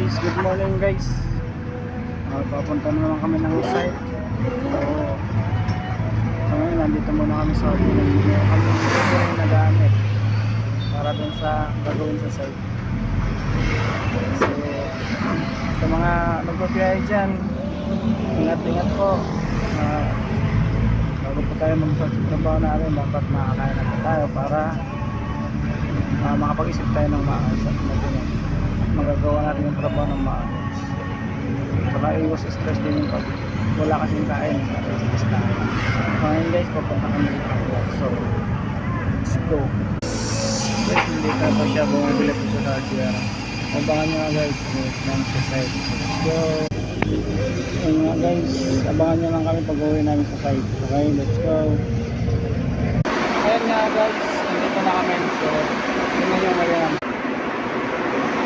guys, good morning guys. Papunta na naman kami ng site. So ngayon nandito muna kami sa kami nag-aanit para dun sa gagawin sa site. So sa mga nagpapiyahe dyan, ingat-ingat po. Bago po tayo magsatrabaho natin, dapat makakain na po tayo para makapag-isip tayo ng maayos at magagawa natin yung trabaho ng maayos. Saka iwas stress din yung pag wala kasing kain, stress na. Ngayon guys, papunta kami dito. So let's go. Guys, hindi ka pa siya bumabili po siya sa RGR. Abangan nyo nga guys, ng site. Let's go. Ayun nga guys, abangan nyo lang kami pag uwi namin sa site. Okay, let's go. Ayun nga guys, nandito na kami. So yun na yung ngayon.